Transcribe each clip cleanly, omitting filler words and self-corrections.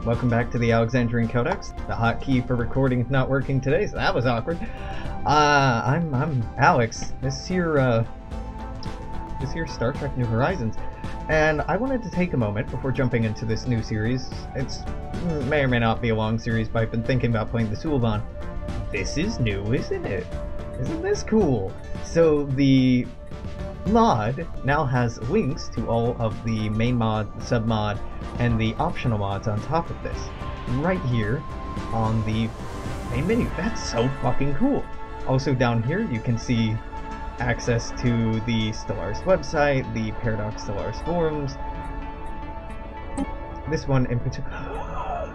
welcome back to the Alexandrian Codex. The hotkey for recording is not working today, so that was awkward. I'm Alex. This here Star Trek New Horizons, and I wanted to take a moment before jumping into this new series. It's may or may not be a long series, but I've been thinking about playing the Suliban. This is new, isn't it? Isn't this cool? So the mod now has links to all of the main mod, sub-mod, and the optional mods on top of this, right here on the main menu. That's so fucking cool. Also down here you can see access to the Stellaris website, the Paradox Stellaris forums. This one in particular.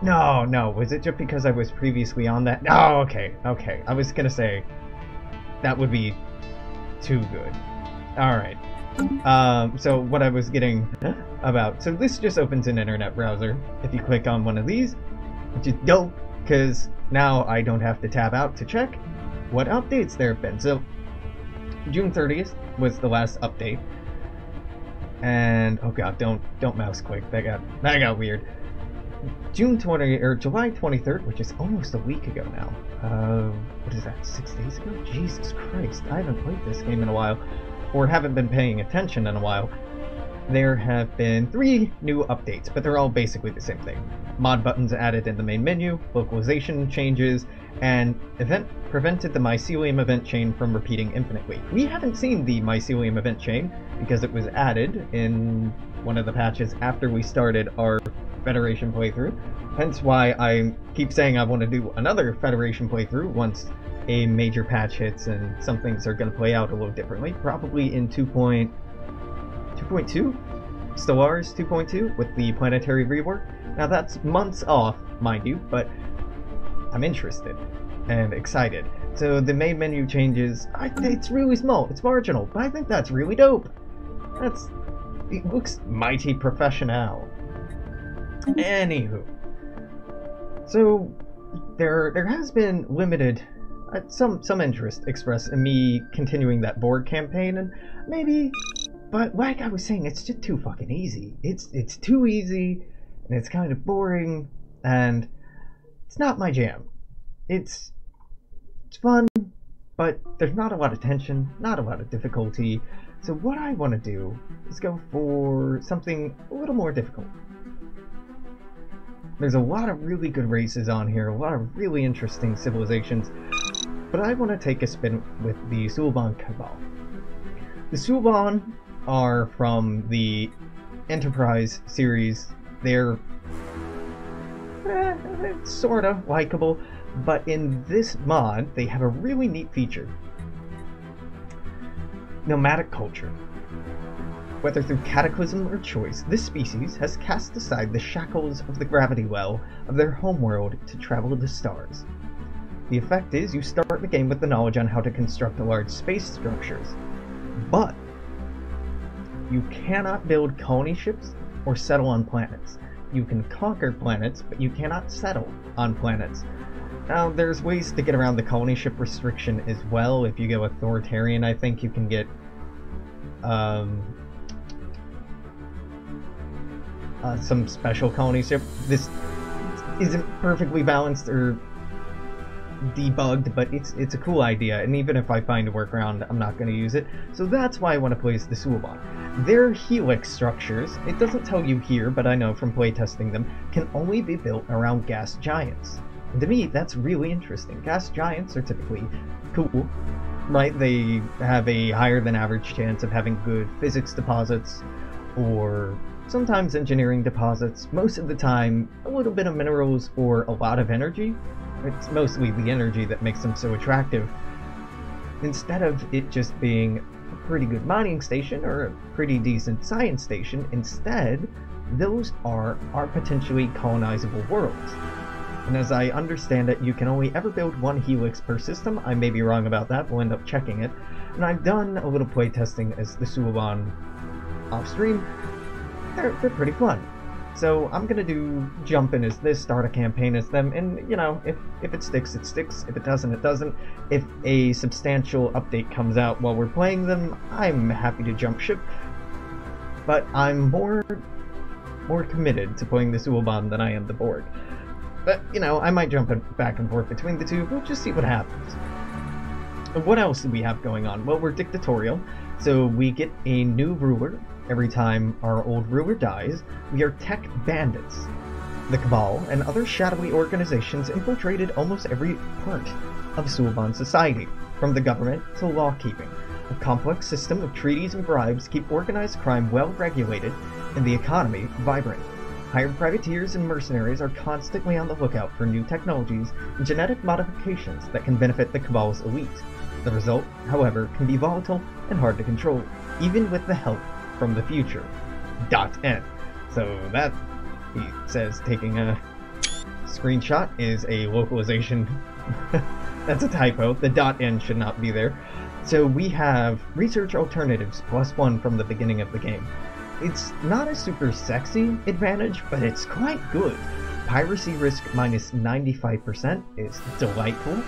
No, was it just because I was previously on that? Oh, okay. I was gonna say that would be too good. Alright. So what I was getting about. So this just opens an internet browser. If you click on one of these, which is dope, because now I don't have to tab out to check what updates there have been. So June 30th was the last update. And oh god, don't mouse click. That got weird. July 23rd, which is almost a week ago now. What is that, 6 days ago? Jesus Christ, I haven't played this game in a while, or haven't been paying attention in a while. There have been 3 new updates, but they're all basically the same thing. Mod buttons added in the main menu, localization changes, and event prevented the mycelium event chain from repeating infinitely. We haven't seen the mycelium event chain because it was added in one of the patches after we started our Federation playthrough, hence why I keep saying I want to do another Federation playthrough once a major patch hits and some things are going to play out a little differently, probably in 2.2, Stellaris 2.2 with the planetary rework. Now that's months off, mind you, but I'm interested and excited. So the main menu changes, it's really small, it's marginal, but I think that's really dope. It looks mighty professional. Anywho, so there has been limited some interest expressed in me continuing that board campaign, and maybe, but like I was saying, it's just too fucking easy. It's too easy, and it's kind of boring, and it's not my jam. It's fun, but there's not a lot of tension, not a lot of difficulty. So what I want to do is go for something a little more difficult. There's a lot of really good races on here, a lot of really interesting civilizations, but I want to take a spin with the Suliban Cabal. The Suliban are from the Enterprise series. They're sort of likable, but in this mod, they have a really neat feature. Nomadic Culture. Whether through cataclysm or choice, this species has cast aside the shackles of the gravity well of their homeworld to travel to the stars. The effect is you start the game with the knowledge on how to construct large space structures, but you cannot build colony ships or settle on planets. You can conquer planets, but you cannot settle on planets. Now, there's ways to get around the colony ship restriction as well. If you go authoritarian, I think you can get some special colony ship. This isn't perfectly balanced or debugged, but it's a cool idea, and even if I find a workaround, I'm not going to use it. So that's why I want to play as the Suliban. Their helix structures, it doesn't tell you here, but I know from playtesting them, can only be built around gas giants. And to me, that's really interesting. Gas giants are typically cool, right? They have a higher than average chance of having good physics deposits, or sometimes engineering deposits, most of the time a little bit of minerals or a lot of energy. It's mostly the energy that makes them so attractive. Instead of it just being a pretty good mining station or a pretty decent science station, instead, those are potentially colonizable worlds. And as I understand it, you can only ever build one helix per system. I may be wrong about that, we'll end up checking it. And I've done a little playtesting as the Suliban off stream. They're pretty fun. So I'm gonna jump in as this, start a campaign as them, and you know, if it sticks, it sticks. If it doesn't, it doesn't. If a substantial update comes out while we're playing them, I'm happy to jump ship. But I'm more more committed to playing the Suliban than I am the Borg. But, you know, I might jump back and forth between the two. We'll just see what happens. What else do we have going on? Well, we're dictatorial, so we get a new ruler every time our old ruler dies. We are tech bandits. The Cabal and other shadowy organizations infiltrated almost every part of Suliban society, from the government to law-keeping. A complex system of treaties and bribes keep organized crime well-regulated and the economy vibrant. Hired privateers and mercenaries are constantly on the lookout for new technologies and genetic modifications that can benefit the Cabal's elite. The result, however, can be volatile and hard to control, even with the help from the future. .N. So that, he says, taking a screenshot is a localization. That's a typo. The .N should not be there. So we have research alternatives +1 from the beginning of the game. It's not a super sexy advantage, but it's quite good. Piracy risk -95% is delightful.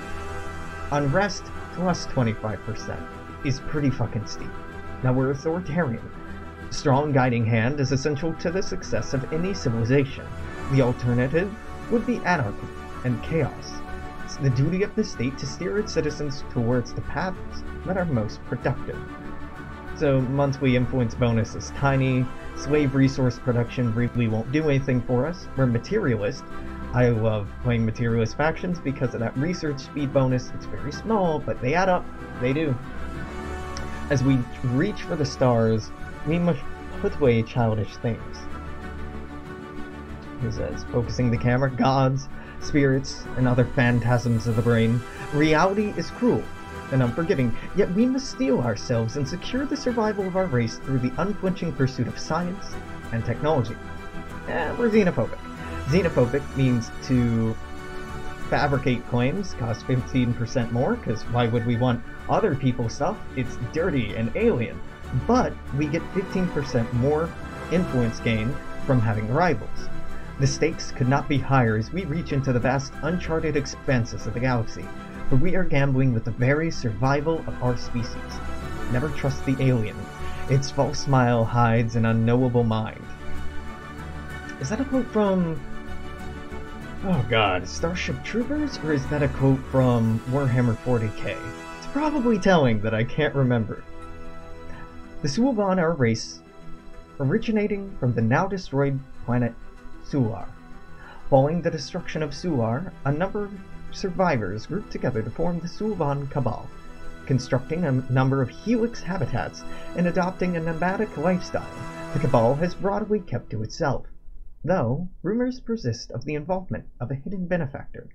Unrest +25% is pretty fucking steep. Now we're authoritarian. Strong guiding hand is essential to the success of any civilization. The alternative would be anarchy and chaos. It's the duty of the state to steer its citizens towards the paths that are most productive. So monthly influence bonus is tiny. Slave resource production really won't do anything for us. We're materialist. I love playing materialist factions because of that research speed bonus. It's very small, but they add up. They do. As we reach for the stars, we must put away childish things. He says, focusing the camera, gods, spirits, and other phantasms of the brain. Reality is cruel and unforgiving, yet we must steel ourselves and secure the survival of our race through the unflinching pursuit of science and technology. We're xenophobic. Xenophobic means to fabricate claims, cost 15% more, because why would we want other people's stuff? It's dirty and alien. But we get 15% more influence gain from having rivals. The stakes could not be higher as we reach into the vast, uncharted expanses of the galaxy, for we are gambling with the very survival of our species. Never trust the alien. Its false smile hides an unknowable mind. Is that a quote from... oh god, Starship Troopers? Or is that a quote from Warhammer 40k? It's probably telling that I can't remember. The Suliban are a race originating from the now-destroyed planet Sular. Following the destruction of Sular, a number of survivors grouped together to form the Suliban Cabal, constructing a number of helix habitats and adopting a nomadic lifestyle. The Cabal has broadly kept to itself, though rumors persist of the involvement of a hidden benefactor,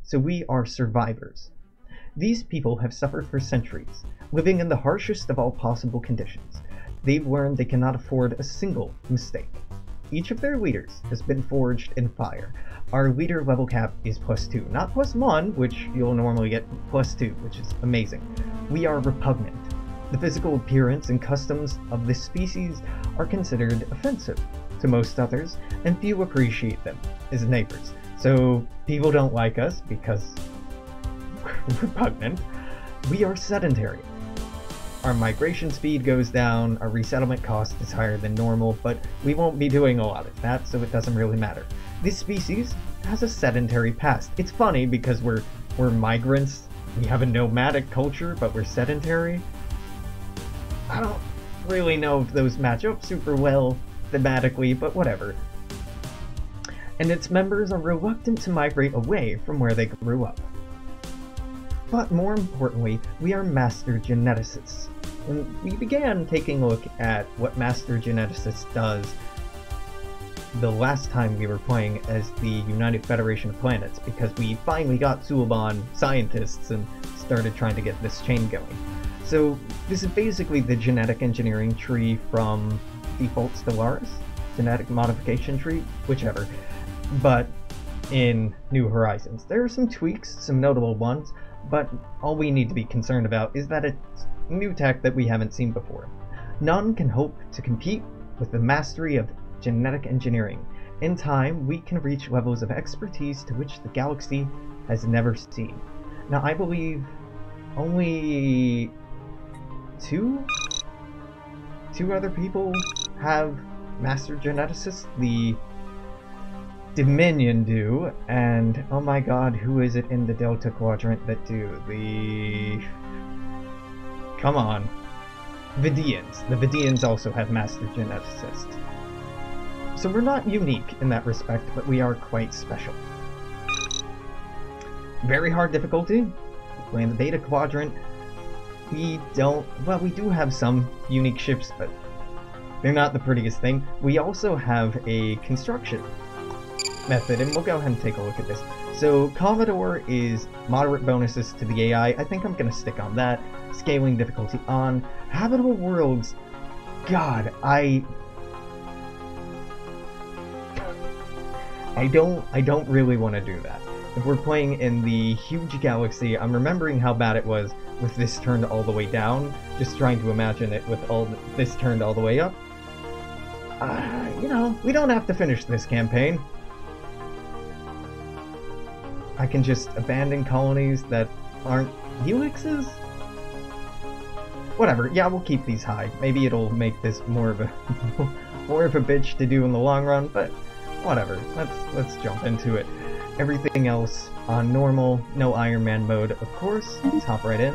so we are survivors. These people have suffered for centuries, living in the harshest of all possible conditions. They've learned they cannot afford a single mistake. Each of their leaders has been forged in fire. Our leader level cap is +2, not +1, which you'll normally get +2, which is amazing. We are repugnant. The physical appearance and customs of this species are considered offensive to most others, and few appreciate them as neighbors. So people don't like us because we're repugnant. We are sedentary. Our migration speed goes down, our resettlement cost is higher than normal, but we won't be doing a lot of that, so it doesn't really matter. This species has a sedentary past. It's funny because we're migrants, we have a nomadic culture, but we're sedentary. I don't really know if those match up super well thematically, but whatever. And its members are reluctant to migrate away from where they grew up. But more importantly, we are master geneticists. And we began taking a look at what Master Geneticist does the last time we were playing as the United Federation of Planets, because we finally got Suliban scientists and started trying to get this chain going. So this is basically the genetic engineering tree from default Stellaris, genetic modification tree, whichever, but in New Horizons. There are some tweaks, some notable ones, but all we need to be concerned about is that it's new tech that we haven't seen before. None can hope to compete with the mastery of genetic engineering. In time, we can reach levels of expertise to which the galaxy has never seen. Now, I believe only two other people have master geneticists, the Dominion do, and oh my god, who is it in the Delta Quadrant that do? Come on. Vidians. The Vidians also have master geneticists. So we're not unique in that respect, but we are quite special. Very hard difficulty. Playing the Beta Quadrant. We do have some unique ships, but they're not the prettiest thing. We also have a construction method, and we'll go ahead and take a look at this. So Commodore is moderate bonuses to the AI. I think I'm going to stick on that. Scaling difficulty on. Habitable worlds. God, I don't really want to do that. If we're playing in the huge galaxy, I'm remembering how bad it was with this turned all the way down. Just trying to imagine it with this turned all the way up. You know, we don't have to finish this campaign. I can just abandon colonies that aren't helixes? Whatever, yeah, we'll keep these high. Maybe it'll make this more of a bitch to do in the long run, but whatever. Let's jump into it. Everything else on normal, no Iron Man mode, of course. Let's hop right in.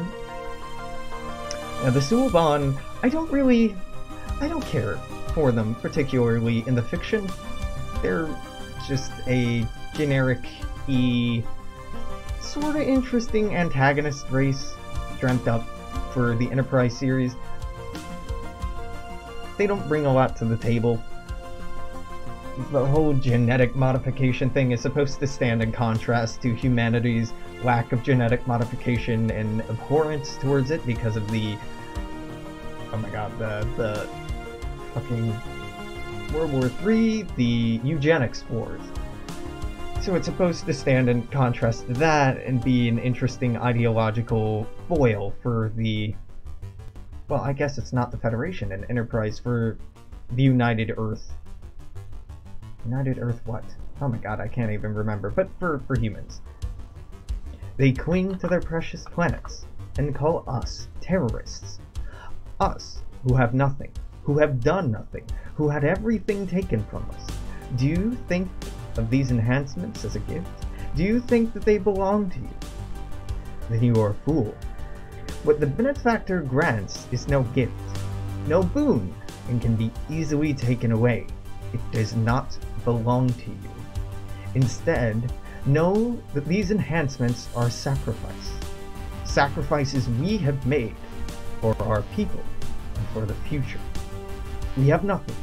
Now the Suliban, I don't care for them, particularly in the fiction. They're just a generic-y, sorta interesting antagonist race dreamt up for the Enterprise series. They don't bring a lot to the table. The whole genetic modification thing is supposed to stand in contrast to humanity's lack of genetic modification and abhorrence towards it because of the, oh my god, the fucking World War III, the eugenics wars. So it's supposed to stand in contrast to that and be an interesting ideological foil for the, well, I guess it's not the Federation, an Enterprise, for the United Earth. United Earth what? Oh my god, I can't even remember, but for humans. They cling to their precious planets and call us terrorists. Us, who have nothing, who have done nothing, who had everything taken from us. Do you think of these enhancements as a gift? Do you think that they belong to you? Then you are a fool. What the benefactor grants is no gift, no boon, and can be easily taken away. It does not belong to you. Instead, know that these enhancements are sacrifice. Sacrifices we have made for our people and for the future. We have nothing,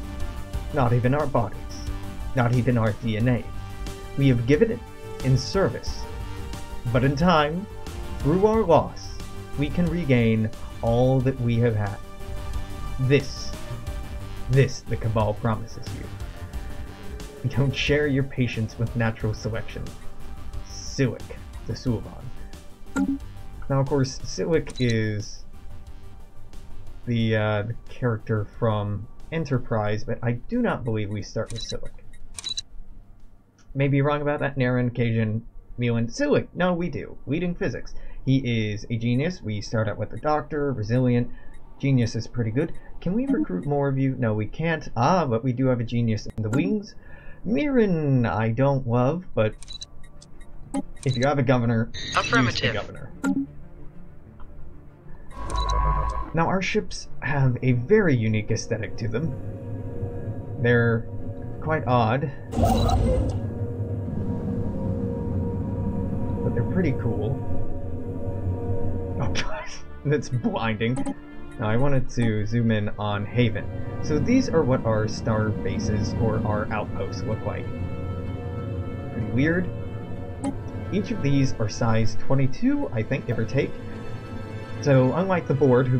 not even our bodies, not even our DNA. We have given it in service, but in time, through our loss, we can regain all that we have had. This the Cabal promises you. Don't share your patience with natural selection. Silik, the Suliban. Now, of course, Silik is the character from Enterprise, but I do not believe we start with Silik. May be wrong about that. Naren, Cajun, Milan, Silik. No, we do. Leading physics. He is a genius. We start out with the Doctor, resilient. Genius is pretty good. Can we recruit more of you? No, we can't. Ah, but we do have a genius in the wings. Mirren, I don't love, but if you have a governor, use the governor. Now, our ships have a very unique aesthetic to them. They're quite odd, but they're pretty cool. Oh god, that's blinding. Now I wanted to zoom in on Haven. So these are what our star bases, or our outposts, look like. Pretty weird. Each of these are size 22, I think, give or take. So unlike the Borg who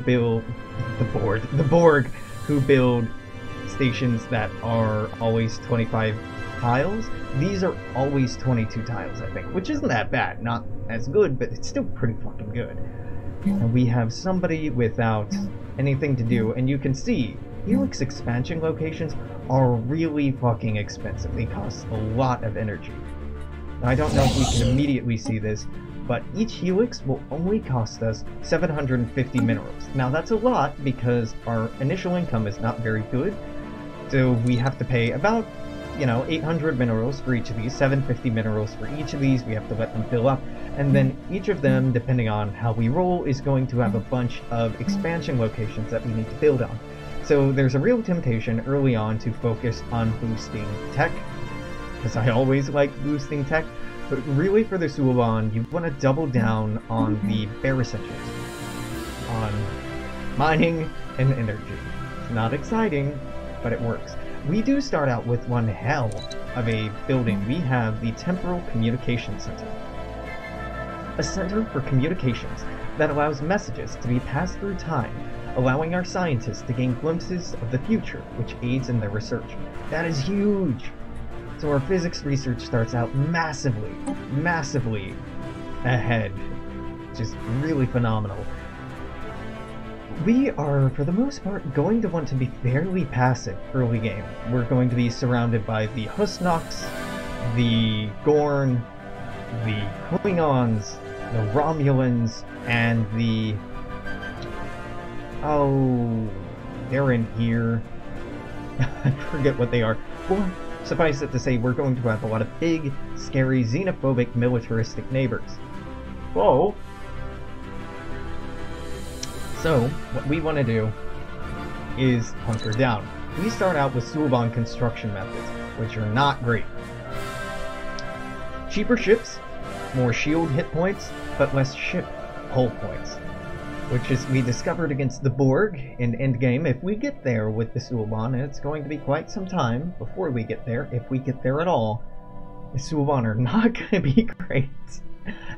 build stations that are always 25 tiles, these are always 22 tiles, I think, which isn't that bad. Not as good, but it's still pretty fucking good. And we have somebody without anything to do, and you can see Helix expansion locations are really fucking expensive. They cost a lot of energy. Now, I don't know if we can immediately see this, but each Helix will only cost us 750 minerals. Now that's a lot because our initial income is not very good, So we have to pay about, 800 minerals for each of these, 750 minerals for each of these. We have to let them fill up. And then each of them, depending on how we roll, is going to have a bunch of expansion locations that we need to build on. So there's a real temptation early on to focus on boosting tech, because I always like boosting tech, but really for the Suliban, you want to double down on the bare essentials, on mining and energy. It's not exciting, but it works. We do start out with one hell of a building. We have the Temporal Communication Center. A center for communications that allows messages to be passed through time, allowing our scientists to gain glimpses of the future, which aids in their research. That is huge! So our physics research starts out massively, massively ahead. Just really phenomenal. We are, for the most part, going to want to be fairly passive early game. We're going to be surrounded by the Husnoks, the Gorn, the Klingons, the Romulans, and the... oh, they're in here. I forget what they are. Well, suffice it to say, we're going to have a lot of big, scary, xenophobic, militaristic neighbors. Whoa! So, what we want to do is hunker down. We start out with Suliban construction methods, which are not great. Cheaper ships, more shield hit points, but less ship hull points. Which is, we discovered against the Borg in endgame. If we get there with the Suliban, it's going to be quite some time before we get there, if we get there at all, the Suliban are not going to be great.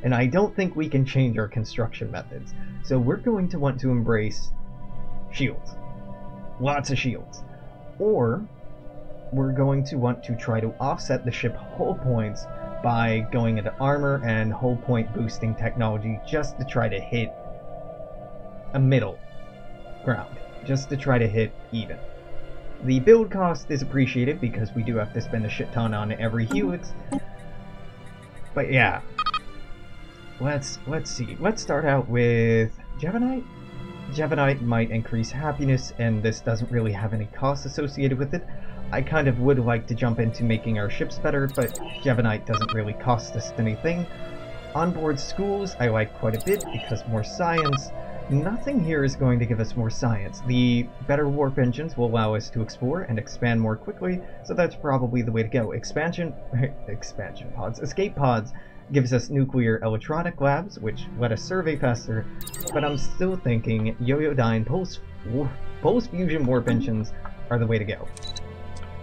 And I don't think we can change our construction methods. So we're going to want to embrace shields. Lots of shields. Or we're going to want to try to offset the ship hull points by going into armor and hull point boosting technology just to try to hit a middle ground. Just to try to hit even. The build cost is appreciated because we do have to spend a shit ton on every helix. But yeah. Let's see. Let's start out with Javanite. Javanite might increase happiness, and this doesn't really have any costs associated with it. I kind of would like to jump into making our ships better, but Javanite doesn't really cost us anything. Onboard schools I like quite a bit because more science. Nothing here is going to give us more science. The better warp engines will allow us to explore and expand more quickly, so that's probably the way to go. Expansion pods, escape pods gives us nuclear electronic labs, which let us survey faster, but I'm still thinking Yoyodyne pulse fusion warp engines are the way to go.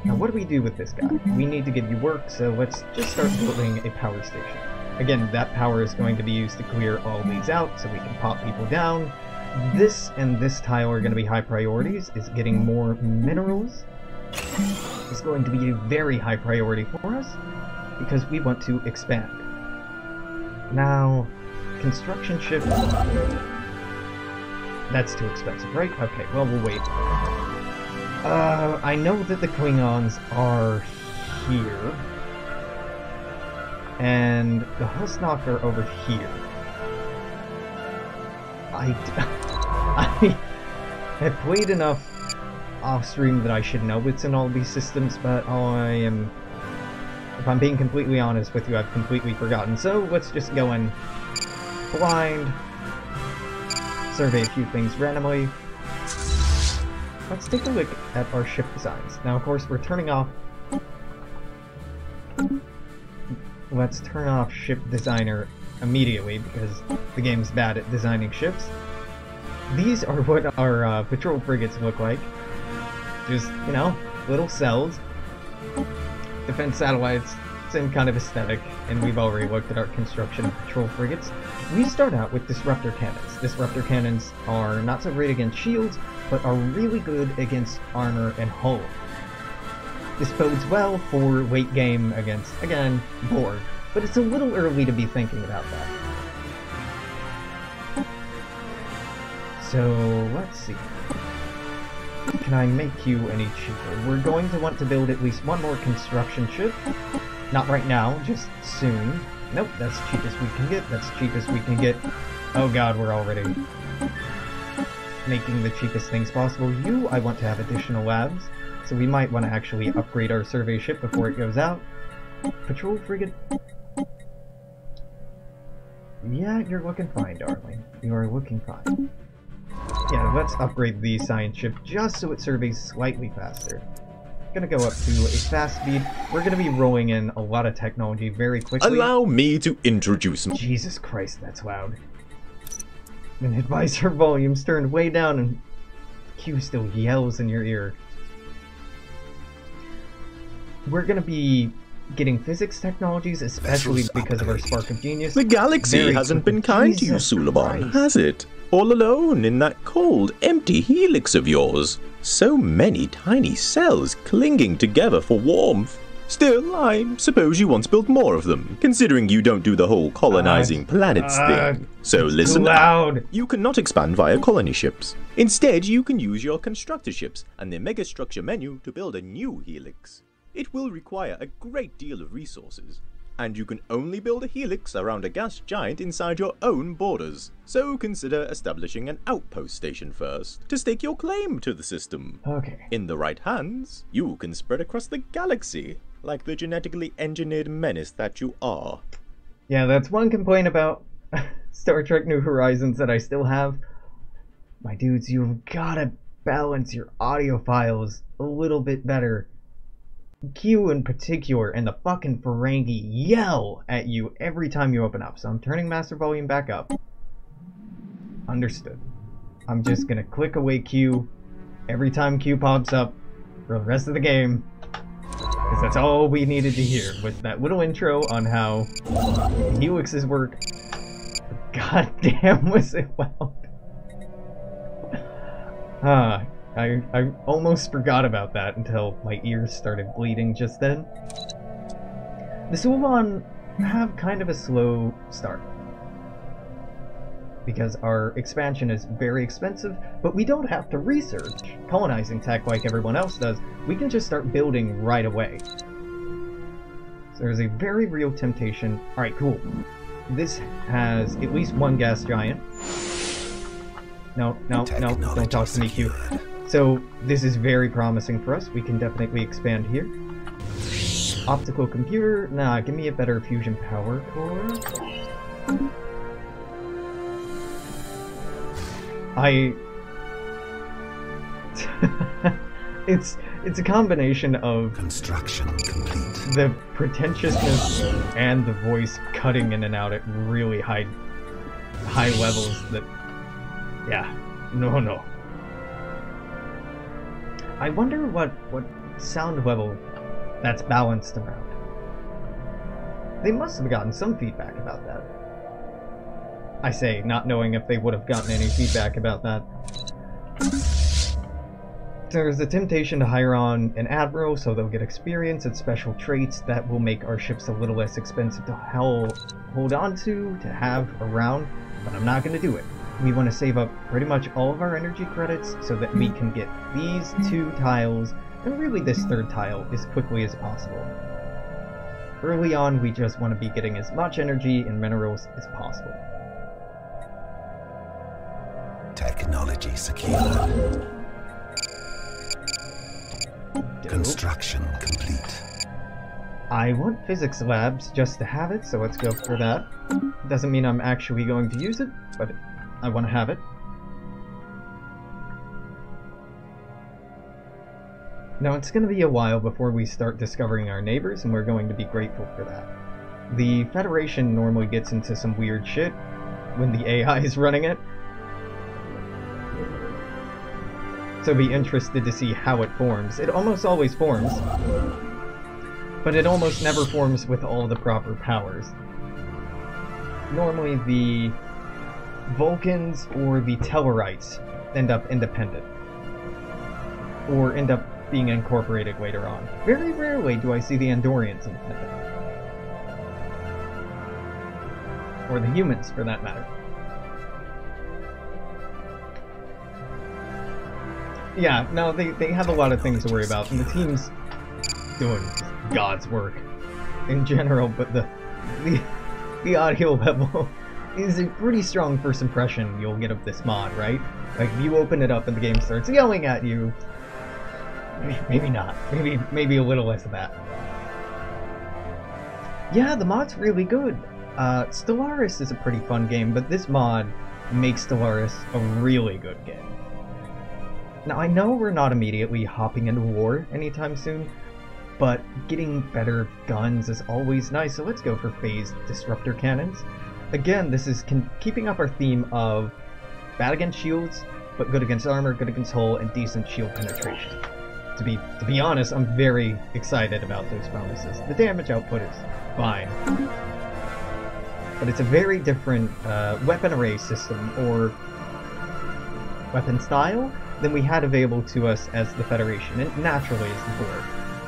Now what do we do with this guy? We need to give you work, so let's just start building a power station. Again, that power is going to be used to clear all these out so we can pop people down. This and this tile are going to be high priorities. Is getting more minerals is going to be a very high priority for us because we want to expand. Now, construction ship... that's too expensive, right? Okay, well, we'll wait. I know that the Klingons are here. And the Husnok are over here. I have played enough off-stream that I should know what's in all these systems, but if I'm being completely honest with you, I've completely forgotten. So let's just go in blind, survey a few things randomly. Let's take a look at our ship designs. Now, of course, we're turning off... let's turn off Ship Designer immediately, because the game's bad at designing ships. These are what our patrol frigates look like. Just, little cells. Defense satellites, same kind of aesthetic, and we've already looked at our construction of patrol frigates. We start out with Disruptor cannons. Disruptor cannons are not so great against shields, but are really good against armor and hull. This bodes well for late game against, again, Borg, but it's a little early to be thinking about that. So, let's see. Can I make you any cheaper? We're going to want to build at least one more construction ship. Not right now, just soon. Nope, that's cheap as we can get. That's cheap as we can get. Oh god, we're already making the cheapest things possible. I want to have additional labs. so we might want to actually upgrade our survey ship before it goes out. Patrol frigate. Yeah, you're looking fine, darling. You are looking fine. Yeah, let's upgrade the science ship just so it surveys slightly faster. Gonna go up to a fast speed. We're gonna be rolling in a lot of technology very quickly. Allow me to introduce... Jesus Christ, that's loud. And advisor volume's turned way down and Q still yells in your ear. We're gonna be getting physics technologies, especially because of our spark of genius. The galaxy hasn't been kind to you, Suliban, has it? All alone in that cold, empty helix of yours. So many tiny cells clinging together for warmth. Still, I suppose you once built more of them, considering you don't do the whole colonizing planets thing. So listen up. You cannot expand via colony ships. Instead, you can use your constructor ships and the megastructure menu to build a new helix. It will require a great deal of resources, and you can only build a helix around a gas giant inside your own borders. So consider establishing an outpost station first, to stake your claim to the system. Okay. In the right hands, you can spread across the galaxy, like the genetically engineered menace that you are. Yeah, that's one complaint about Star Trek New Horizons that I still have. My dudes, you've gotta balance your audio files a little bit better. Q in particular and the fucking Ferengi yell at you every time you open up, so I'm turning master volume back up. Understood. I'm just gonna click away Q every time Q pops up for the rest of the game, because that's all we needed to hear was that little intro on how helixes work. God damn, was it loud. I almost forgot about that until my ears started bleeding just then. The Suliban have kind of a slow start, because our expansion is very expensive, but we don't have to research colonizing tech like everyone else does. We can just start building right away. So there's a very real temptation. Alright, cool. This has at least one gas giant. No, don't talk to me, Q. So this is very promising for us. We can definitely expand here. Optical computer. Nah, give me a better fusion power core. It's a combination of construction complete. The pretentiousness and the voice cutting in and out at really high levels that, yeah, no. I wonder what sound level that's balanced around. They must have gotten some feedback about that. I say, not knowing if they would have gotten any feedback about that. There's a temptation to hire on an admiral, so they'll get experience and special traits that will make our ships a little less expensive to hold on to have around, but I'm not going to do it. We want to save up pretty much all of our energy credits so that we can get these 2 tiles, and really this 3rd tile, as quickly as possible. Early on, we just want to be getting as much energy and minerals as possible. Technology secured. Construction complete. I want physics labs just to have it, so let's go for that. Doesn't mean I'm actually going to use it, but I want to have it. Now, it's going to be a while before we start discovering our neighbors, and we're going to be grateful for that. The Federation normally gets into some weird shit when the AI is running it. So be interested to see how it forms. It almost always forms, but it almost never forms with all the proper powers. Normally the Vulcans or the Tellarites end up independent, or end up being incorporated later on. Very rarely do I see the Andorians independent. Or the humans, for that matter. Yeah, no, they have a lot of things to worry about, and the team's doing God's work in general, but the audio level is a pretty strong first impression you'll get of this mod, right? Like, if you open it up and the game starts yelling at you, Maybe not. Maybe a little less of that. Yeah, the mod's really good. Stellaris is a pretty fun game, but this mod makes Stellaris a really good game. Now, I know we're not immediately hopping into war anytime soon, but getting better guns is always nice, so let's go for phased Disruptor cannons. Again, this is keeping up our theme of bad against shields, but good against armor, good against hull, and decent shield penetration. To be honest, I'm very excited about those bonuses. The damage output is fine, but it's a very different weapon array system, or weapon style, than we had available to us as the Federation, and naturally as the Borg,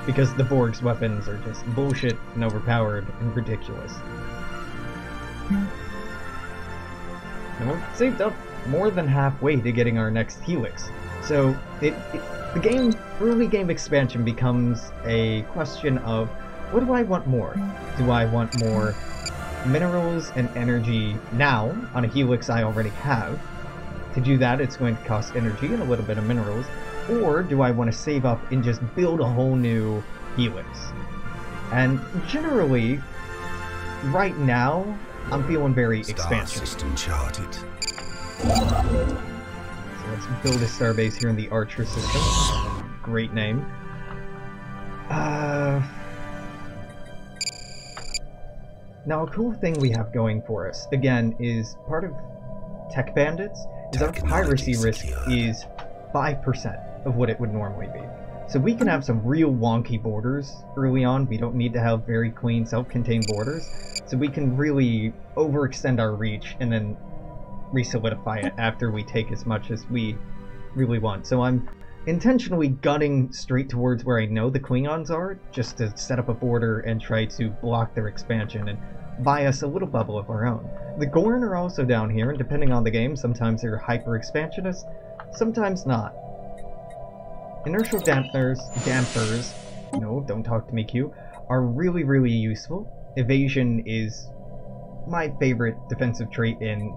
because the Borg's weapons are just bullshit and overpowered and ridiculous. And we're saved up more than halfway to getting our next Helix, so the early game expansion becomes a question of, what do I want more? Do I want more minerals and energy now on a Helix I already have? To do that, it's going to cost energy and a little bit of minerals. Or do I want to save up and just build a whole new Helix? And generally, right now, I'm feeling very expansive. System charted. So let's build a starbase here in the Archer system. Great name. Now, a cool thing we have going for us, again, is part of Tech Bandits, is our piracy risk is 5% of what it would normally be. So we can have some real wonky borders early on. We don't need to have very clean, self-contained borders. So we can really overextend our reach and then re-solidify it after we take as much as we really want. So I'm intentionally gunning straight towards where I know the Klingons are, just to set up a border and try to block their expansion and buy us a little bubble of our own. The Gorn are also down here, and depending on the game, sometimes they're hyper-expansionist, sometimes not. Inertial dampers, no, don't talk to me, Q, are really, really useful. Evasion is my favorite defensive trait in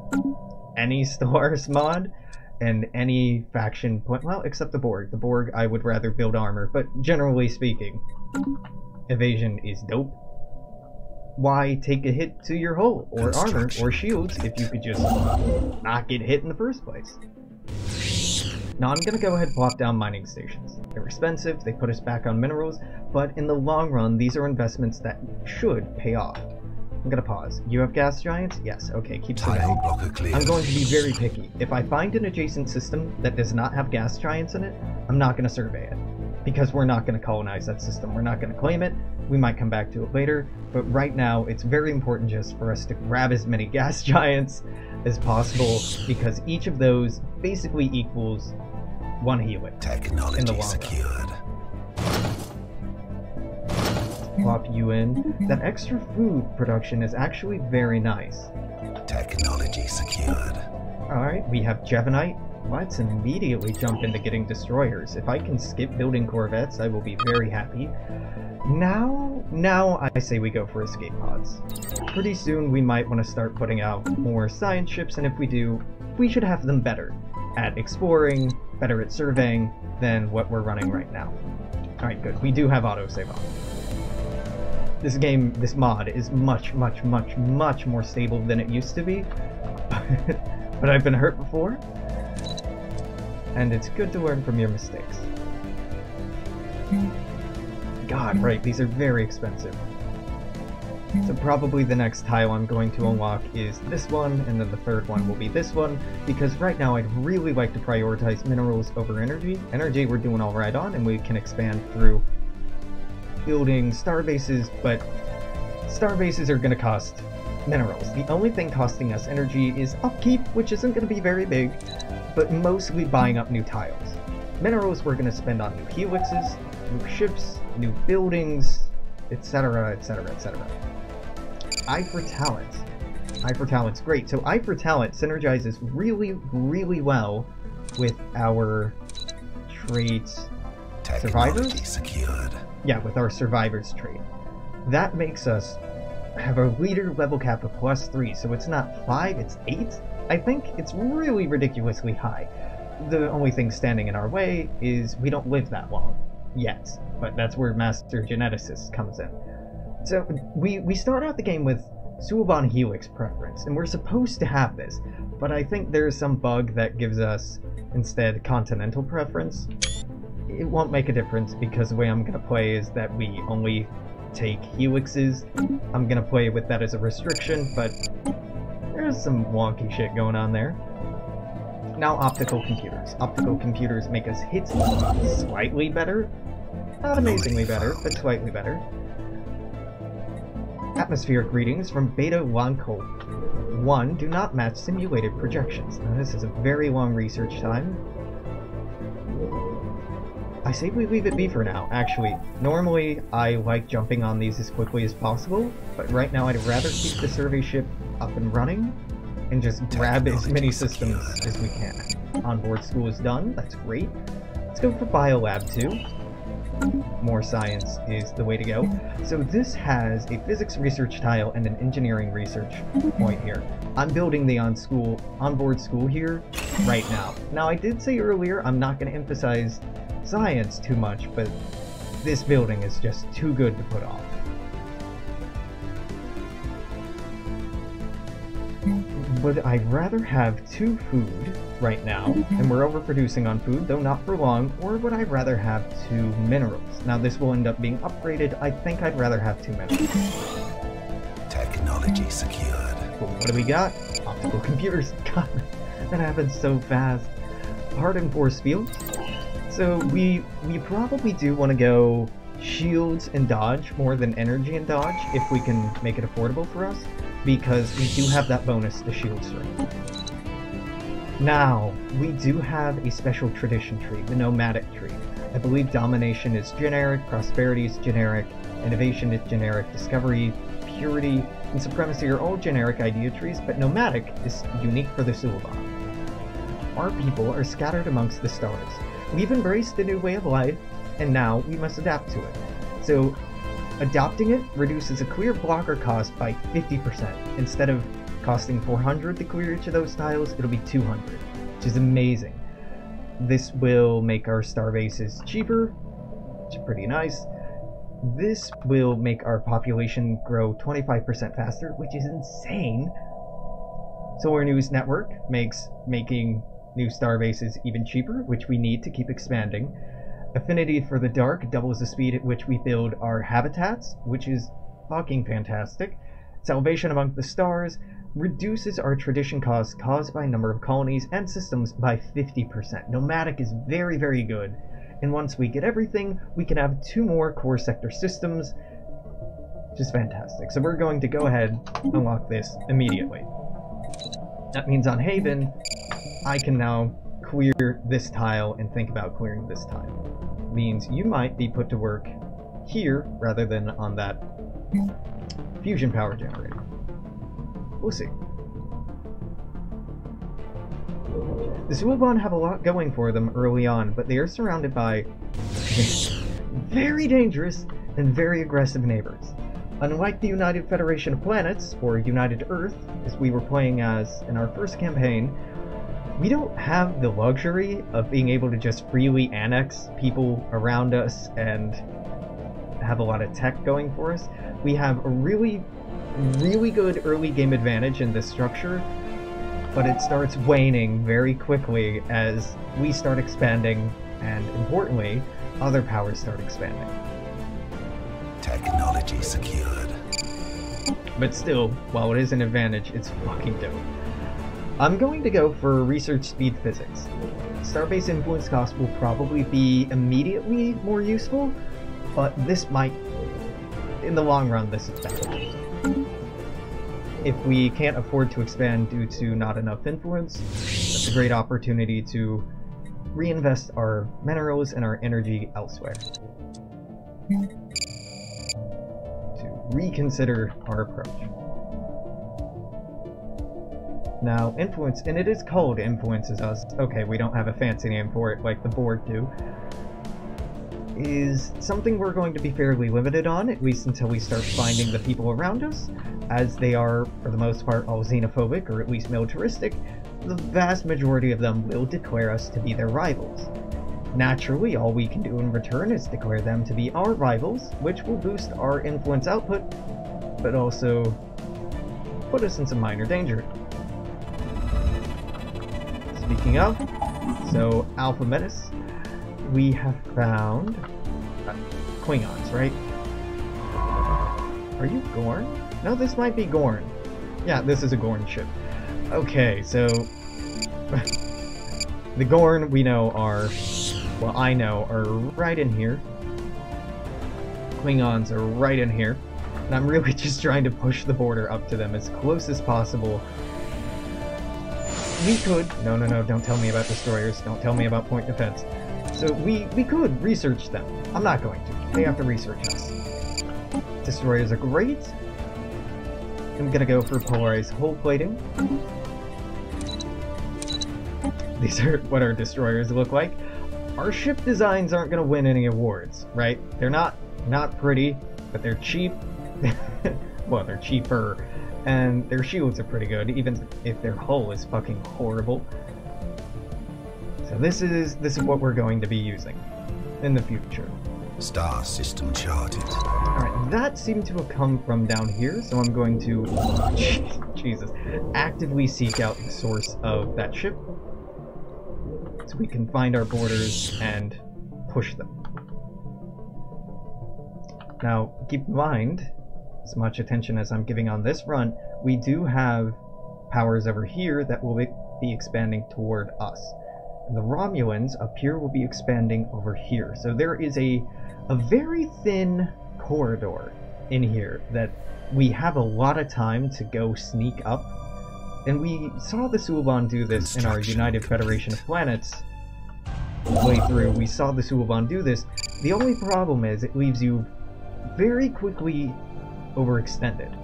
any Stellaris mod, and any faction point, well, except the Borg. The Borg, I would rather build armor, but generally speaking, evasion is dope. Why take a hit to your hull, or armor, or shields, if you could just not get hit in the first place? Now I'm gonna go ahead and plop down mining stations. They're expensive, they put us back on minerals, but in the long run, these are investments that should pay off. I'm gonna pause. You have gas giants? Yes, okay, keep surveying. I'm going to be very picky. If I find an adjacent system that does not have gas giants in it, I'm not gonna survey it. Because we're not gonna colonize that system. We're not gonna claim it. We might come back to it later, but right now it's very important just for us to grab as many gas giants as possible, because each of those basically equals one Helix in the long run. Plop you in. That extra food production is actually very nice. Technology secured. Alright, we have Jevanite. Let's immediately jump into getting destroyers. If I can skip building corvettes, I will be very happy. Now I say we go for escape pods. Pretty soon we might want to start putting out more science ships, and if we do, we should have them better at exploring, better at surveying than what we're running right now. Alright, good. We do have autosave on. This game, this mod, is much more stable than it used to be. But I've been hurt before, and it's good to learn from your mistakes. God, right, these are very expensive. So probably the next tile I'm going to unlock is this one, and then the third one will be this one, because right now I'd really like to prioritize minerals over energy. Energy we're doing alright on, and we can expand through building starbases, but starbases are going to cost minerals. The only thing costing us energy is upkeep, which isn't going to be very big, but mostly buying up new tiles. Minerals we're going to spend on new helixes, new ships, new buildings, etc, etc, etc. Eye for Talent. Eye for Talent's great. So Eye for Talent synergizes really well with our traits. Survivors? Secured. Yeah, with our Survivors trait. That makes us have a leader level cap of +3, so it's not 5, it's 8. I think it's really ridiculously high. The only thing standing in our way is we don't live that long. yet, but that's where Master Geneticist comes in. So we start out the game with Suliban Helix preference, and we're supposed to have this, but I think there's some bug that gives us instead Continental preference. It won't make a difference because the way I'm going to play is that we only take helixes. I'm going to play with that as a restriction, but there's some wonky shit going on there. Now optical computers. Optical computers make us hit slightly better. Not amazingly better, but slightly better. Atmospheric readings from Beta Lanco 1 do not match simulated projections. Now this is a very long research time. I say we leave it be for now. Actually, normally I like jumping on these as quickly as possible, but right now I'd rather keep the survey ship up and running and just grab as many systems as we can. Onboard school is done, that's great. Let's go for Biolab 2. More science is the way to go. So this has a physics research tile and an engineering research point here. I'm building the onboard school here right now. Now I did say earlier I'm not going to emphasize science too much, but this building is just too good to put off. Would I rather have 2 food right now, and we're overproducing on food, though not for long, or would I rather have 2 minerals? Now this will end up being upgraded. I think I'd rather have 2 minerals. Technology secured. Cool. What do we got? Optical computers. God, that happens so fast. Hardened force fields. So we probably do want to go shields and dodge more than energy and dodge if we can make it affordable for us, because we do have that bonus to shield strength. Now, we do have a special tradition tree, the Nomadic tree. I believe domination is generic, prosperity is generic, innovation is generic, discovery, purity, and supremacy are all generic idea trees, but Nomadic is unique for the Suliban. Our people are scattered amongst the stars. We've embraced a new way of life, and now we must adapt to it. So, adopting it reduces a clear blocker cost by 50%. Instead of costing 400 to clear each of those tiles, it'll be 200, which is amazing. This will make our star bases cheaper, which is pretty nice. This will make our population grow 25% faster, which is insane. Solar News Network makes making new star bases even cheaper, which we need to keep expanding. Affinity for the Dark doubles the speed at which we build our habitats, which is fucking fantastic. Salvation Among the Stars reduces our tradition costs caused by number of colonies and systems by 50%. Nomadic is very, very good. And once we get everything, we can have 2 more core sector systems, which is fantastic. So we're going to go ahead and unlock this immediately. That means on Haven, I can now clear this tile and think about clearing this tile. Means you might be put to work here rather than on that fusion power generator. We'll see. The Suliban have a lot going for them early on, but they are surrounded by very dangerous and very aggressive neighbors. Unlike the United Federation of Planets, or United Earth, as we were playing as in our first campaign, we don't have the luxury of being able to just freely annex people around us and have a lot of tech going for us. We have a really good early game advantage in this structure, but it starts waning very quickly as we start expanding, and importantly, other powers start expanding. Technology secured. But still, while it is an advantage, it's fucking dope. I'm going to go for research speed physics. Starbase influence cost will probably be immediately more useful, but this might, in the long run, this is better. If we can't afford to expand due to not enough influence, that's a great opportunity to reinvest our minerals and our energy elsewhere. To reconsider our approach. Now, influence, and it is called influences us. Okay, we don't have a fancy name for it like the board do. Is something we're going to be fairly limited on, at least until we start finding the people around us, as they are, for the most part, all xenophobic, or at least militaristic. The vast majority of them will declare us to be their rivals. Naturally, all we can do in return is declare them to be our rivals, which will boost our influence output, but also put us in some minor danger. Speaking of, so Alpha Menace, we have found Klingons, right? Are you Gorn? No, this might be Gorn. Yeah, this is a Gorn ship. Okay, so the Gorn we know are, well, I know, are right in here. Klingons are right in here. And I'm really just trying to push the border up to them as close as possible. We could... No, don't tell me about destroyers. Don't tell me about point defense. So we could research them. I'm not going to. They have to research us. Destroyers are great. I'm gonna go for polarized hull plating. These are what our destroyers look like. Our ship designs aren't gonna win any awards, right? They're not pretty, but they're cheap. Well, they're cheaper. And their shields are pretty good, even if their hull is fucking horrible. So this is what we're going to be using in the future. Star system charted. Alright, that seemed to have come from down here, so I'm going to Jesus, actively seek out the source of that ship so we can find our borders and push them. Now, keep in mind, as much attention as I'm giving on this run, we do have powers over here that will be expanding toward us. And the Romulans up here will be expanding over here. So there is a very thin corridor in here that we have a lot of time to go sneak up. And we saw the Suliban do this in our United Federation of Planets playthrough. We saw the Suliban do this. The only problem is it leaves you very quickly overextended.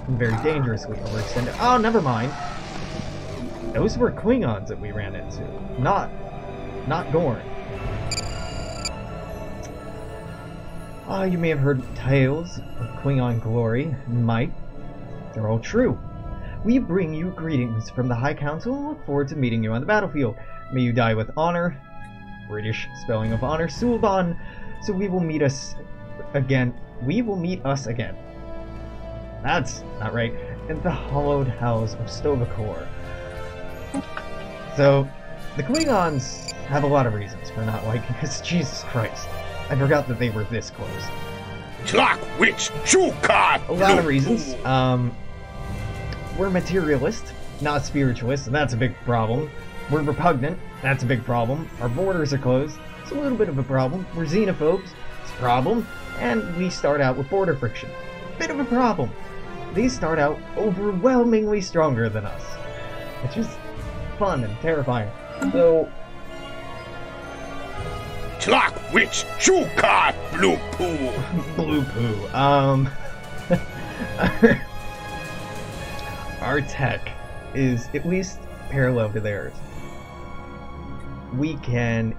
And very dangerously overextended. Oh, never mind. Those were Klingons that we ran into. Not Gorn. You may have heard tales of Klingon glory and might. They're all true. We bring you greetings from the High Council and look forward to meeting you on the battlefield. May you die with honor. British spelling of honor, Suliban. So we will meet us again. We will meet us again. That's not right. In the hallowed halls of Stovacor. So, the Klingons have a lot of reasons for not liking us. Jesus Christ. I forgot that they were this close. A lot of reasons. We're materialist, not spiritualist, and that's a big problem. We're repugnant, that's a big problem. Our borders are closed, it's a little bit of a problem. We're xenophobes, it's a problem. And we start out with border friction. Bit of a problem. They start out overwhelmingly stronger than us. Which is fun and terrifying. So... Blue poo. Blue poo. Our tech is at least parallel to theirs. We can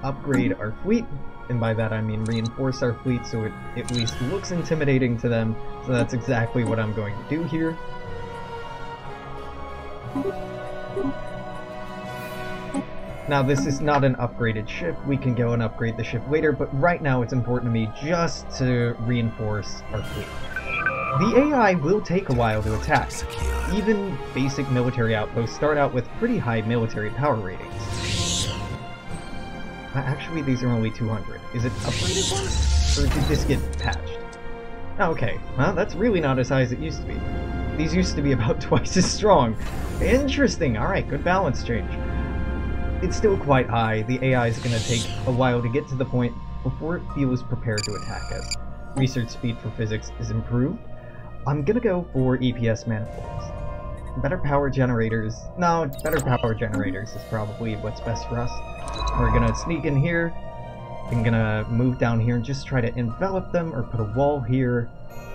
upgrade our fleet, and by that I mean reinforce our fleet so it at least looks intimidating to them. So that's exactly what I'm going to do here. Now, this is not an upgraded ship. We can go and upgrade the ship later, but right now it's important to me just to reinforce our fleet. The AI will take a while to attack. Even basic military outposts start out with pretty high military power ratings. Actually, these are only 200. Is it upgraded ones? Or did this get patched? Oh, okay. Well, that's really not as high as it used to be. These used to be about twice as strong. Interesting. Alright, good balance change. It's still quite high. The AI is going to take a while to get to the point before it feels prepared to attack us. Research speed for physics is improved. I'm going to go for EPS manifolds. Better power generators. No, better power generators is probably what's best for us. We're going to sneak in here. I'm going to move down here and just try to envelop them or put a wall here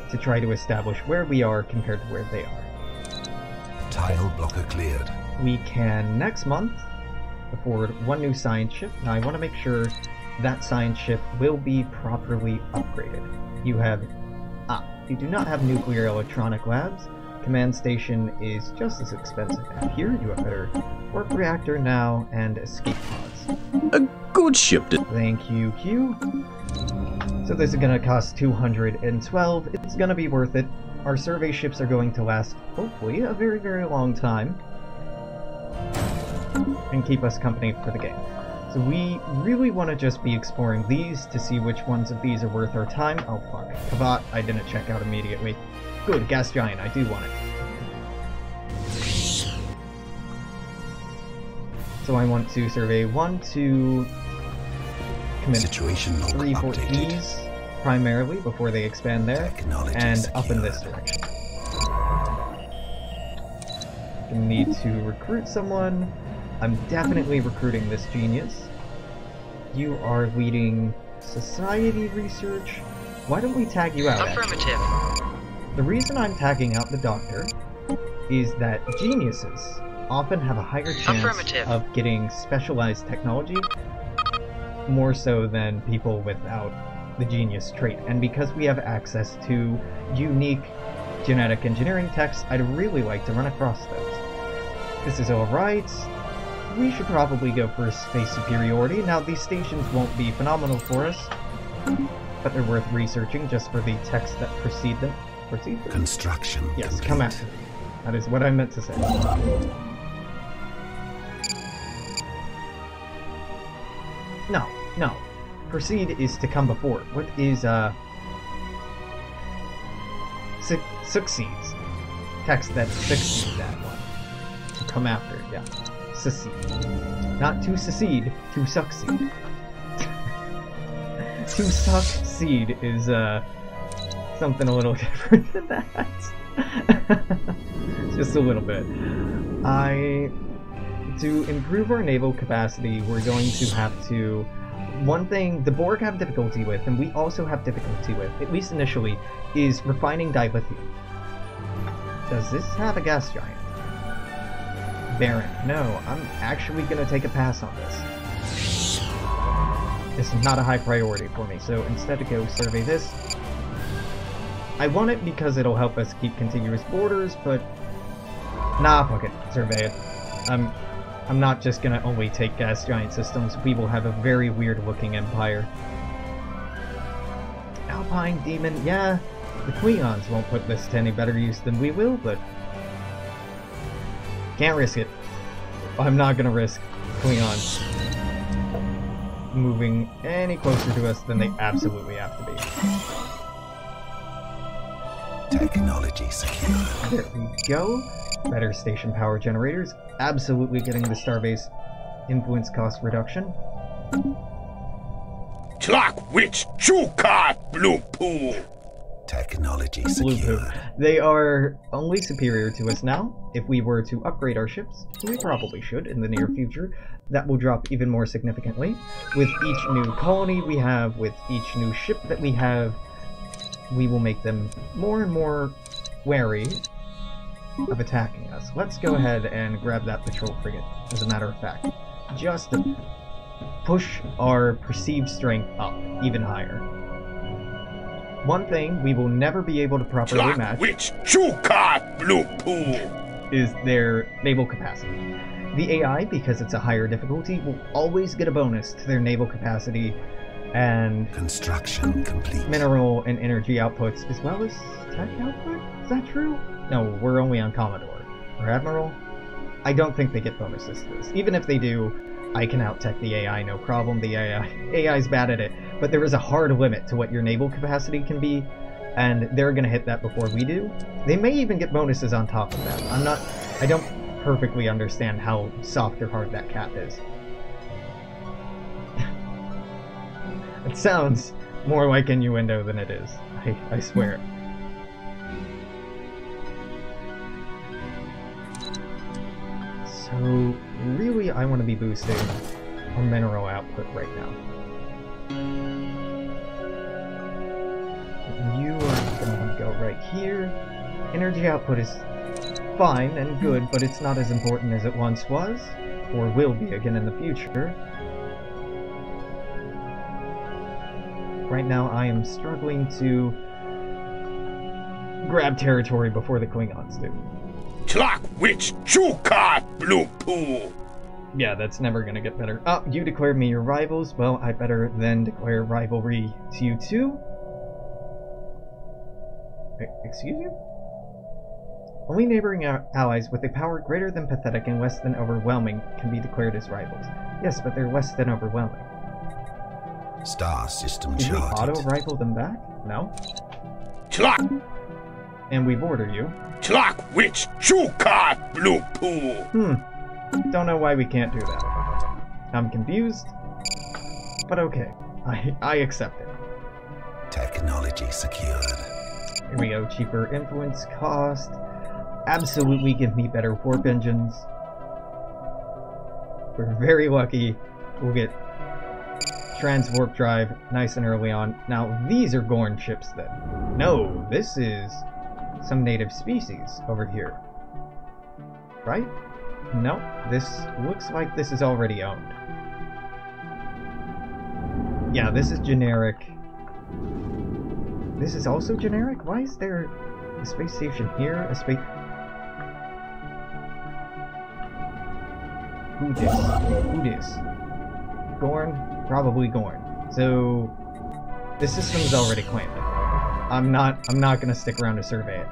to try to establish where we are compared to where they are. Tile blocker cleared. We can, next month, afford one new science ship. Now I want to make sure that science ship will be properly upgraded. You do not have nuclear electronic labs. Command station is just as expensive. And here you have better warp reactor now and escape pods. A good ship to... Thank you, Q. So this is gonna cost 212. It's gonna be worth it. Our survey ships are going to last, hopefully, a very, very long time. And keep us company for the game. So we really want to just be exploring these to see which ones of these are worth our time. Oh fuck. Kavat, I didn't check out immediately. Good, gas giant, I do want it. So I want to survey 1, 2, commit Situation log 3 for updated. these, primarily, before they expand there, Technology and up in secured. this direction. We need to recruit someone. I'm definitely recruiting this genius. You are leading society research. Why don't we tag you out? Affirmative. Actually? The reason I'm tagging out the doctor is that geniuses often have a higher chance of getting specialized technology, more so than people without the genius trait. And because we have access to unique genetic engineering techs, I'd really like to run across those. This is alright. We should probably go for space superiority. Now, these stations won't be phenomenal for us, but they're worth researching just for the techs that precede them. Precede them? Construction Yes, complete. come after me. That is what I meant to say. No, no. Proceed is to come before. What is, succeeds. Text that succeed that one. To come after, yeah. Succeed. Not to secede, to succeed. To succeed is, something a little different than that. Just a little bit. To improve our naval capacity, we're going to have to... One thing the Borg have difficulty with, and we also have difficulty with, at least initially, is refining dilithium. Does this have a gas giant? Baron. No, I'm actually going to take a pass on this. This is not a high priority for me, so instead go survey this. I want it because it'll help us keep contiguous borders, but... Nah, fuck it. Survey it. I'm not just gonna only take gas giant systems. We will have a very weird looking empire. Alpine Demon, yeah, the Klingons won't put this to any better use than we will, but... Can't risk it. I'm not gonna risk Klingons moving any closer to us than they absolutely have to be. Technology secure. There we go. Better station power generators. Absolutely getting the starbase influence cost reduction. Clock Witch Chuka Blue Pool. Technology Blue secured. poo. They are only superior to us now. If we were to upgrade our ships, we probably should in the near future, that will drop even more significantly. With each new colony we have, with each new ship that we have, we will make them more and more wary of attacking us. Let's go ahead and grab that patrol frigate, as a matter of fact. Just to push our perceived strength up even higher. One thing we will never be able to properly Clock match Witch Chuka Blue Pool. is their naval capacity. The AI, because it's a higher difficulty, will always get a bonus to their naval capacity and Construction complete. mineral and energy outputs, as well as tech output? Is that true? No, we're only on Commodore. Or Admiral? I don't think they get bonuses to this. Even if they do, I can out-tech the AI, no problem. The AI's bad at it. But there is a hard limit to what your naval capacity can be, and they're gonna hit that before we do. They may even get bonuses on top of that. I don't perfectly understand how soft or hard that cap is. It sounds more like innuendo than it is. I swear. So, really, I want to be boosting our mineral output right now. You are going to go right here. Energy output is fine and good, but it's not as important as it once was, or will be again in the future. Right now, I am struggling to grab territory before the Klingons do. Clock Witch Chuka Blue Pool. Yeah, that's never gonna get better. Oh, you declared me your rivals. Well, I better then declare rivalry to you too. Excuse you? Only neighboring allies with a power greater than pathetic and less than overwhelming can be declared as rivals. Yes, but they're less than overwhelming. Star system Did we charted. auto-rifle them back? No. Clock, And we border you. clock, witch, chuka, blue pool. Don't know why we can't do that. I'm confused, but okay. I accept it. Technology secured. Here we go. Cheaper influence cost. Absolutely give me better warp engines. We're very lucky. We'll get transwarp drive nice and early on. Now, these are Gorn ships then. No, this is some native species over here. Right? No, this looks like this is already owned. Yeah, this is generic. This is also generic? Why is there a space station here? A space... Who dis? Who dis? Gorn? Probably Gorn. So... this system's already claimed it. I'm not gonna stick around to survey it.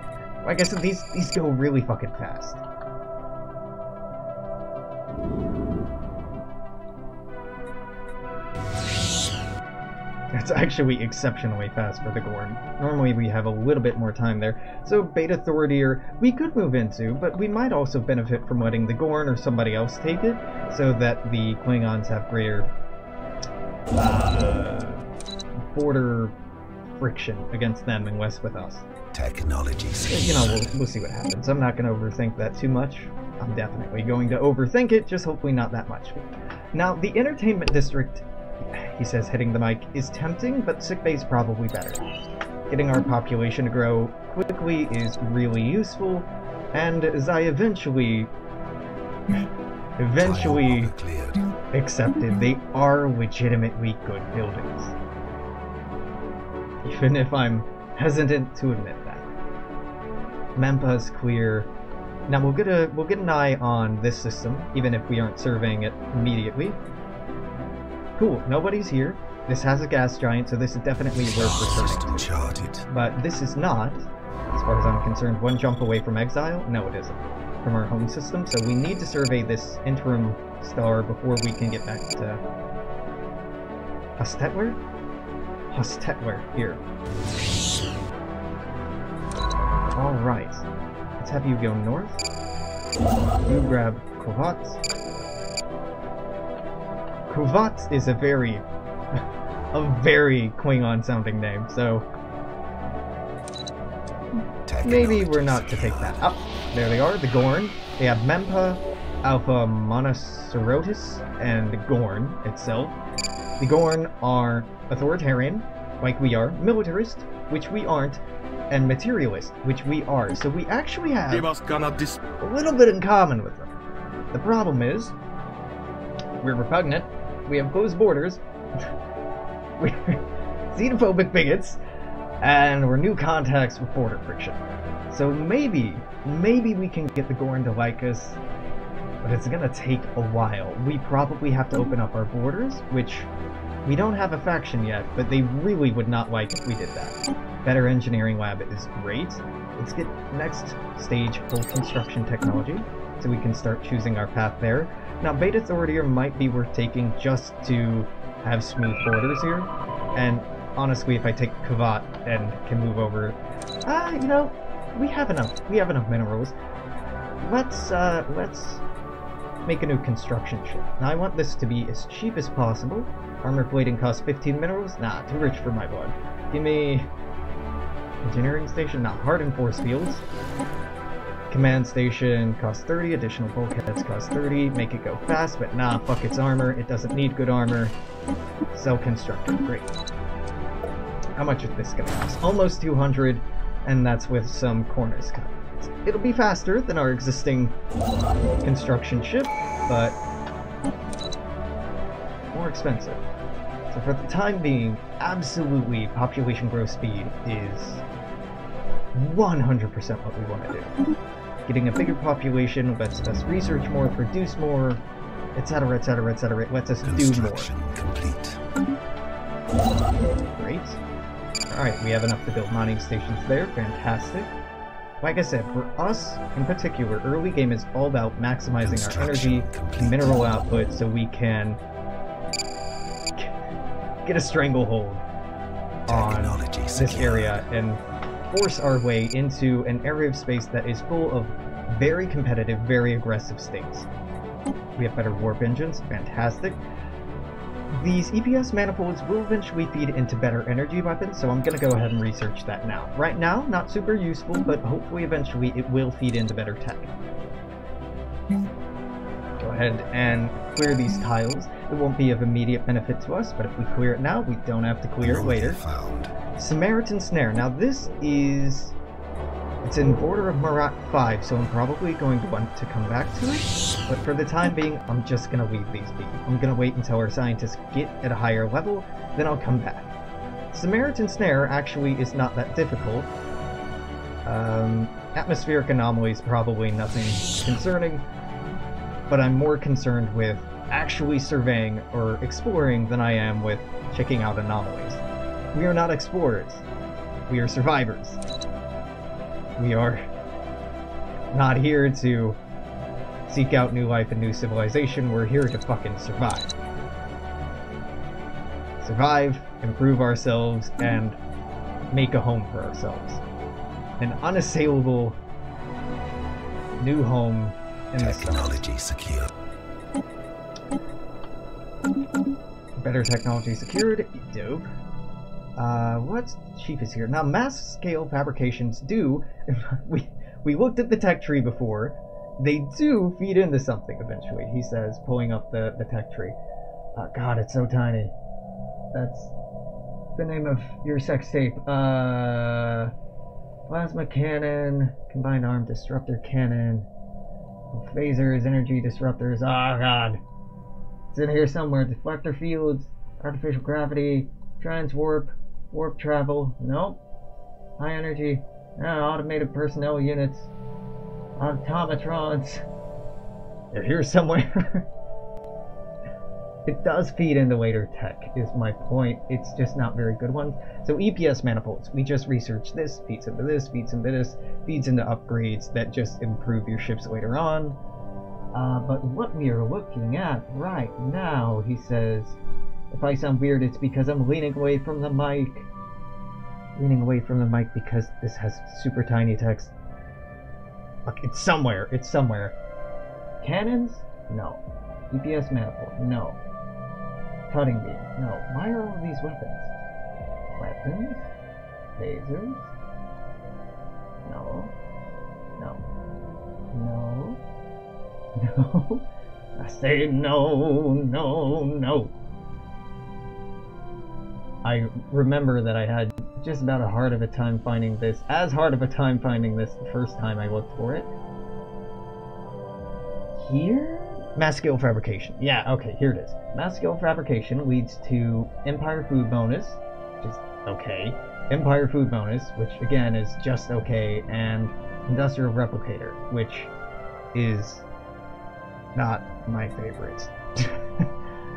Like I said, these go really fucking fast. It's actually exceptionally fast for the Gorn. Normally we have a little bit more time there. So Beta Thoridir we could move into, but we might also benefit from letting the Gorn or somebody else take it, so that the Klingons have greater border friction against them and less with us. Technology secured. You know, we'll see what happens. I'm not going to overthink that too much. I'm definitely going to overthink it, just hopefully not that much. Now, the entertainment district, he says, hitting the mic, is tempting, but sickbay's probably better. Getting our population to grow quickly is really useful, and as I eventually Cleared. accepted, they are legitimately good buildings. Even if I'm hesitant to admit that. Mempa's clear. Now we'll get an eye on this system, even if we aren't surveying it immediately. Cool, nobody's here. This has a gas giant, so this is definitely worth Star system returning to. charted. But this is not, as far as I'm concerned, one jump away from exile. No, it isn't. From our home system, so we need to survey this interim star before we can get back to Hostetler? Hostetler, here. Alright. Let's have you go north. You grab Kovats. Kovats is a very Klingon sounding name, so maybe we're not to take that. Oh, there they are, the Gorn. They have Mempa, Alpha Monocerotis, and Gorn itself. The Gorn are authoritarian, like we are, militarist, which we aren't, and materialist, which we are. So we actually have a little bit in common with them. The problem is, we're repugnant, we have closed borders, we're xenophobic bigots, and we're new contacts with border friction. So maybe we can get the Gorn to like us, but it's gonna take a while. We probably have to open up our borders, which we don't have a faction yet, but they really would not like if we did that. Better Engineering Lab is great. Let's get next stage full construction technology, so we can start choosing our path there. Now, Beta Thoridir might be worth taking just to have smooth borders here, and honestly, if I take Kavat and can move over, you know, we have enough minerals. Let's make a new construction ship. Now, I want this to be as cheap as possible. Armor plating costs 15 minerals? Nah, too rich for my blood. Give me engineering station, not hardened force fields. Command station costs 30, additional bulkheads cost 30, make it go fast, but nah, fuck its armor, it doesn't need good armor. Cell constructor, great. How much is this gonna cost? Almost 200, and that's with some corners cut. It'll be faster than our existing construction ship, but more expensive. So for the time being, absolutely population growth speed is 100% what we want to do. Getting a bigger population lets us research more, produce more, etc., etc., etc. Lets us do more. Construction complete. Great. Alright, we have enough to build mining stations there. Fantastic. Like I said, for us in particular, early game is all about maximizing our energy, mineral output, so we can get a stranglehold on this area and force our way into an area of space that is full of very competitive, very aggressive states. We have better warp engines, fantastic. These EPS manifolds will eventually feed into better energy weapons, so I'm going to go ahead and research that now. Right now, not super useful, but hopefully eventually it will feed into better tech. Go ahead and clear these tiles. It won't be of immediate benefit to us, but if we clear it now, we don't have to clear it later. Samaritan Snare. Now this is... it's in border of Marat 5, so I'm probably going to want to come back to it. But for the time being, I'm just going to leave these be. I'm going to wait until our scientists get at a higher level, then I'll come back. Samaritan Snare actually is not that difficult. Atmospheric anomalies, probably nothing concerning, but I'm more concerned with actually surveying or exploring than I am with checking out anomalies. We are not explorers. We are survivors. We are not here to seek out new life and new civilization. We're here to fucking survive. Survive, improve ourselves, and make a home for ourselves. An unassailable new home in the Technology secure. Better technology secured. Dope. What's cheapest here? Now, mass scale fabrications do, we looked at the tech tree before, they do feed into something eventually, he says, pulling up the tech tree. God, it's so tiny. That's the name of your sex tape. Plasma cannon, combined arm disruptor cannon, phasers, energy disruptors. Oh god. It's in here somewhere. Deflector fields, artificial gravity, transwarp, warp travel. Nope. High energy. Automated personnel units. Automatrons. They're here somewhere. It does feed into later tech, is my point. It's just not very good ones. So EPS manifolds, we just researched this, feeds into this, feeds into this, feeds into upgrades that just improve your ships later on. But what we are looking at right now, he says, if I sound weird, it's because I'm leaning away from the mic. Leaning away from the mic because this has super tiny text. Look, it's somewhere, it's somewhere. Cannons? No. EPS manifold? No. Cutting beam? No. Why are all these weapons? Weapons? Lasers? No. No. No. No. I say no, no, no. I remember that I had just about as hard of a time finding this the first time I looked for it. Here? Mass scale fabrication. Yeah, okay, here it is. Mass scale fabrication leads to Empire food bonus, which is okay. Empire food bonus, which again is just okay, and industrial replicator, which is not my favorite.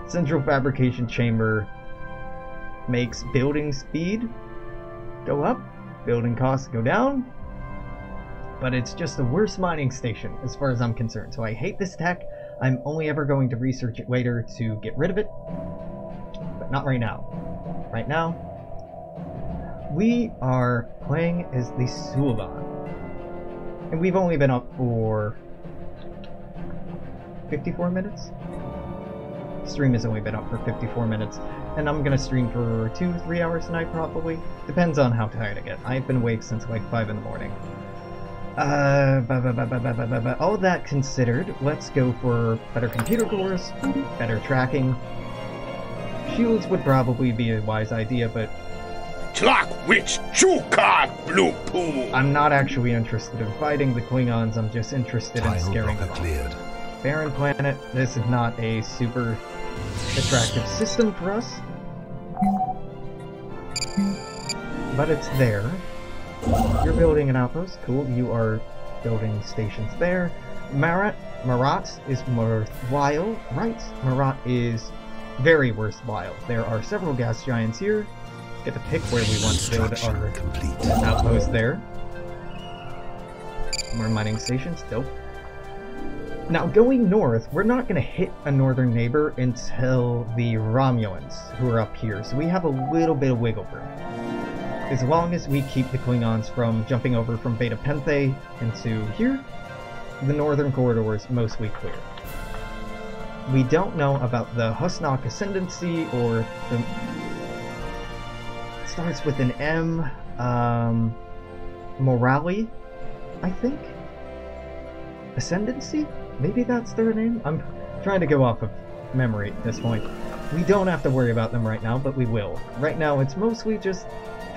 Central fabrication chamber makes building speed go up, building costs go down, but it's just the worst mining station as far as I'm concerned. So I hate this tech. I'm only ever going to research it later to get rid of it, but not right now. Right now, we are playing as the Suliban, and we've only been up for 54 minutes? Stream has only been up for 54 minutes, and I'm gonna stream for 2-3 hours tonight probably. Depends on how tired I get. I've been awake since like 5 in the morning. All that considered, let's go for better computer cores, better tracking. Shields would probably be a wise idea, but I'm not actually interested in fighting the Klingons, I'm just interested in scaring them off. Barren planet, this is not a super attractive system for us, but it's there. You're building an outpost, cool. You are building stations there. Marat is worthwhile, right? Marat is very worthwhile. There are several gas giants here. Get to pick where we want to build our outpost there. More mining stations, dope. Now, going north, we're not going to hit a northern neighbor until the Romulans, who are up here, so we have a little bit of wiggle room. As long as we keep the Klingons from jumping over from Beta Penthe into here, the northern corridor is mostly clear. We don't know about the Husnock Ascendancy, or the... It starts with an M, Morali, I think? Ascendancy? Maybe that's their name? I'm trying to go off of memory at this point. We don't have to worry about them right now, but we will. Right now, it's mostly just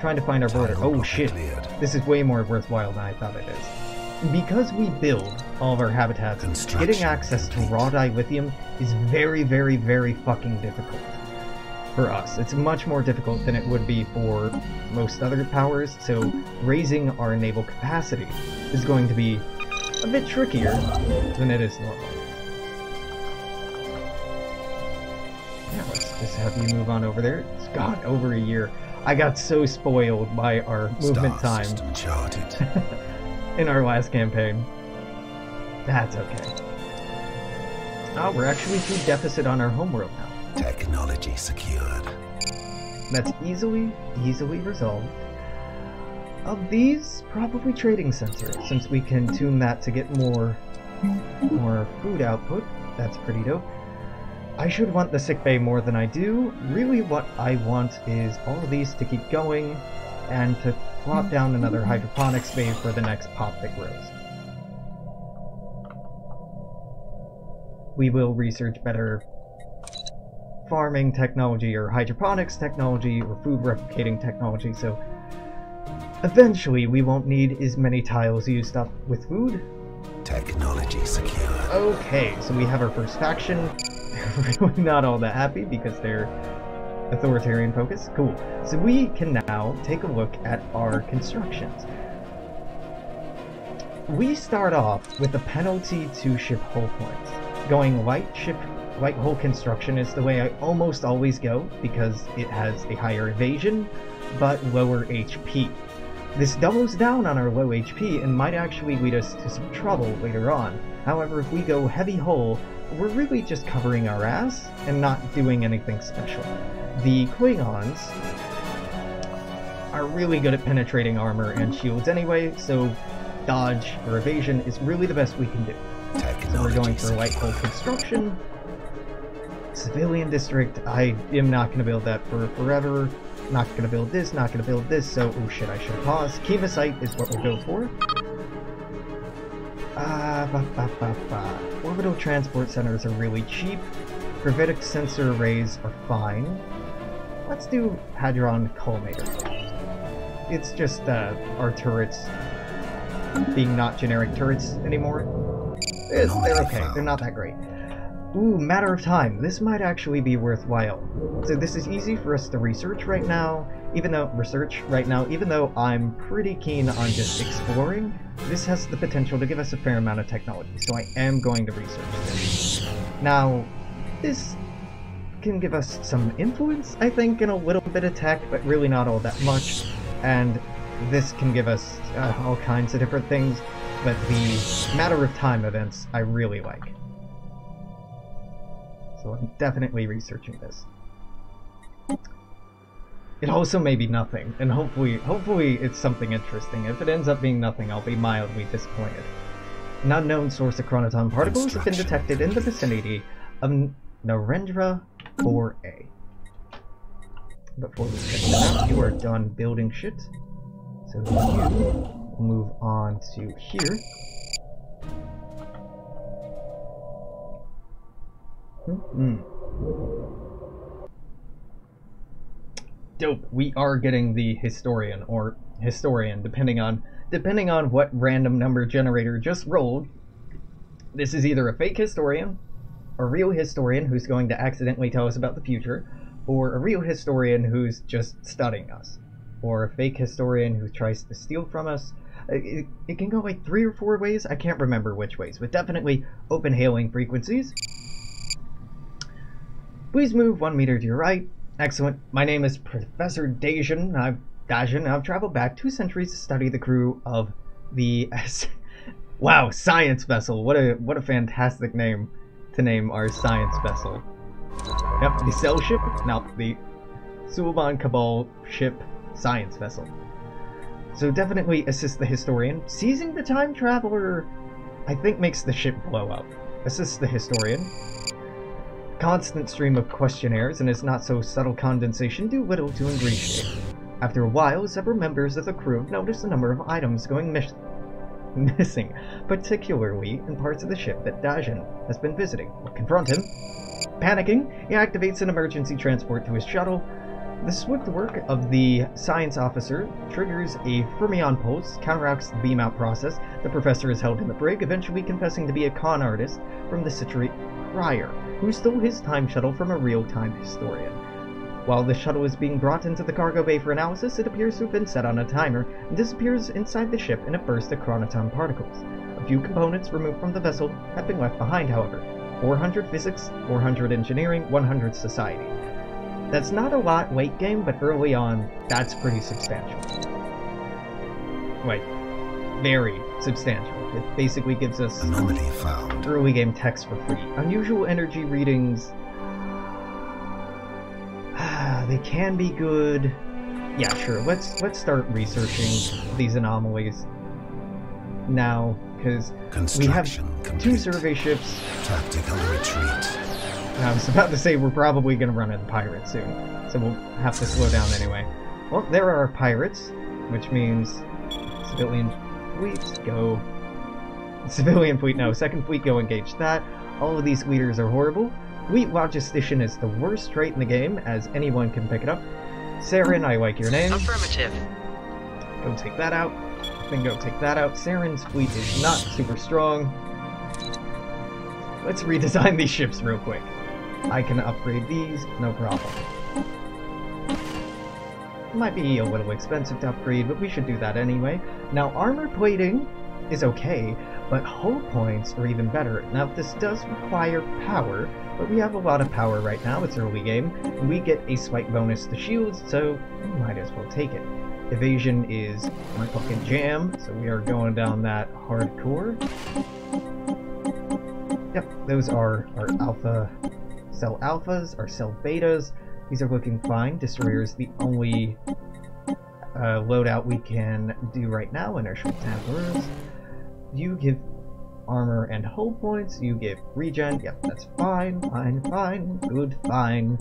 trying to find our border. Oh shit, this is way more worthwhile than I thought it is. Because we build all of our habitats, getting access to raw dilithium is very, very, very fucking difficult for us. It's much more difficult than it would be for most other powers, so raising our naval capacity is going to be a bit trickier than it is normal. Yeah, let's just have you move on over there. It's gone over a year. I got so spoiled by our movement time in our last campaign. That's okay. Oh, we're actually through deficit on our homeworld now. Technology secured. That's easily resolved. Of these, probably trading center, since we can tune that to get more food output. That's pretty dope. I should want the sickbay more than I do. Really what I want is all of these to keep going, and to plop down another hydroponics bay for the next pop that grows. We will research better farming technology, or hydroponics technology, or food replicating technology, so eventually we won't need as many tiles used up with food. Technology secure. Okay, so we have our first faction. They're really not all that happy because they're authoritarian focused. Cool. So we can now take a look at our constructions. We start off with a penalty to ship hull points. Going light hull construction is the way I almost always go because it has a higher evasion but lower HP. This doubles down on our low HP and might actually lead us to some trouble later on. However, if we go heavy hull, we're really just covering our ass and not doing anything special. The Klingons are really good at penetrating armor and shields anyway, so dodge or evasion is really the best we can do. So we're going for light hull construction. Civilian district, I am not going to build that for forever. Not going to build this, not going to build this, so oh shit, I should pause. Chemosite is what we'll go for. Orbital transport centers are really cheap. Gravitic sensor arrays are fine. Let's do Hadron Collimator. It's just our turrets being not generic turrets anymore. They're okay, they're not that great. Ooh, Matter of Time. This might actually be worthwhile. So this is easy for us to research right now, even though I'm pretty keen on just exploring. This has the potential to give us a fair amount of technology, so I am going to research this. Now, this can give us some influence, I think, in a little bit of tech, but really not all that much. And this can give us all kinds of different things, but the Matter of Time events I really like. So I'm definitely researching this. It also may be nothing, and hopefully it's something interesting. If it ends up being nothing, I'll be mildly disappointed. An unknown source of chronoton particles have been detected in the vicinity of Narendra 4A. Before we check that out, you are done building shit. So you move on to here. Dope. We are getting the historian, or historian, depending on what random number generator just rolled. This is either a fake historian, a real historian who's going to accidentally tell us about the future, or a real historian who's just studying us, or a fake historian who tries to steal from us. It can go like 3 or 4 ways. I can't remember which ways, but definitely open hailing frequencies. Please move 1 meter to your right. Excellent. My name is Professor Dajan. I've traveled back 2 centuries to study the crew of the wow, science vessel. What a fantastic name to name our science vessel. Yep, the cell ship. Now the Suliban Cabal ship science vessel. So definitely assist the historian. Seizing the time traveler, I think, makes the ship blow up. Assist the historian. Constant stream of questionnaires and its not so subtle condensation do little to ingratiate. After a while, several members of the crew have noticed a number of items going missing, particularly in parts of the ship that Dajan has been visiting. We'll confront him. Panicking, he activates an emergency transport to his shuttle. The swift work of the science officer triggers a fermion pulse, counteracts the beam-out process. The professor is held in the brig, eventually confessing to be a con artist from the century prior, who stole his time shuttle from a real-time historian. While the shuttle is being brought into the cargo bay for analysis, it appears to have been set on a timer and disappears inside the ship in a burst of chronoton particles. A few components removed from the vessel have been left behind, however. 400 physics, 400 engineering, 100 society. That's not a lot late game, but early on, that's pretty substantial. Wait, very substantial. It basically gives us Anomaly found. Early game text for free. Unusual energy readings. They can be good. Yeah, sure. Let's start researching these anomalies now, because we have Complete. 2 survey ships. Tactical retreat. I was about to say we're probably going to run into pirates soon, so we'll have to slow down anyway. Well, there are pirates, which means civilian fleets go. Civilian fleet, no. Second fleet, go engage that. All of these leaders are horrible. Fleet logistician is the worst trait in the game, as anyone can pick it up. Saren, I like your name. Affirmative. Go take that out. Then go take that out. Saren's fleet is not super strong. Let's redesign these ships real quick. I can upgrade these, no problem. Might be a little expensive to upgrade, but we should do that anyway. Now, armor plating is okay, but hull points are even better. Now, this does require power, but we have a lot of power right now. It's early game, and we get a slight bonus to shields, so we might as well take it. Evasion is my fucking jam, so we are going down that hardcore. Yep, those are our alpha cell alphas, our cell betas. These are looking fine. Destroyer is the only loadout we can do right now. Inertial Templars. You give armor and hull points. You give regen. Yep, that's fine, fine, fine. Good, fine.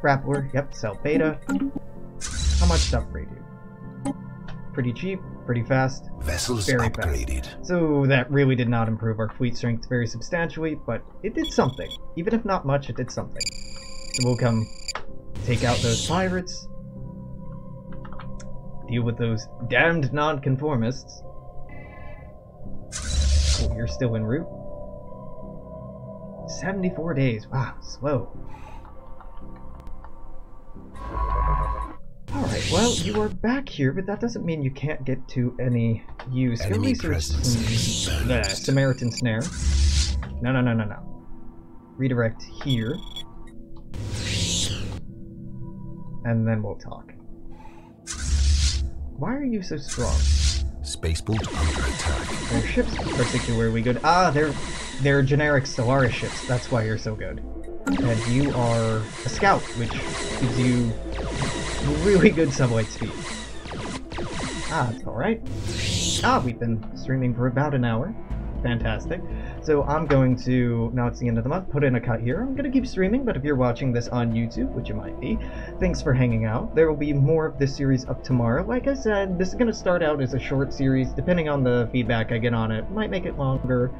Grappler. Yep, cell beta. How much to upgrade you? Pretty cheap, pretty fast. Vessels very upgraded. fast. So that really did not improve our fleet strength very substantially, but it did something. Even if not much, it did something. So we'll come take out those pirates. Deal with those damned nonconformists. Cool, you're still en route. 74 days. Wow, slow. Alright, well, you are back here, but that doesn't mean you can't get to any use. Go Enemy research presence the Samaritan Snare. No. Redirect here. And then we'll talk. Why are you so strong? Spaceport under attack. Their ships particularly good. Ah, they're generic Stellaris ships. That's why you're so good. And you are a scout, which gives you really good sublight speed. Ah, that's alright. Ah, we've been streaming for about an hour. Fantastic. So I'm going to, now it's the end of the month, put in a cut here. I'm going to keep streaming, but if you're watching this on YouTube, which you might be, thanks for hanging out. There will be more of this series up tomorrow. Like I said, this is going to start out as a short series. Depending on the feedback I get on it, might make it longer.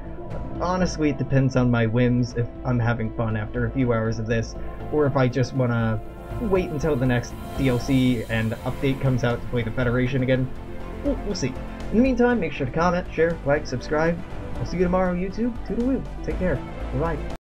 Honestly, it depends on my whims, if I'm having fun after a few hours of this, or if I just want to wait until the next DLC and update comes out to play the Federation again. We'll see. In the meantime, make sure to comment, share, like, subscribe. I'll see you tomorrow, YouTube. Toodaloo. Take care. Bye-bye.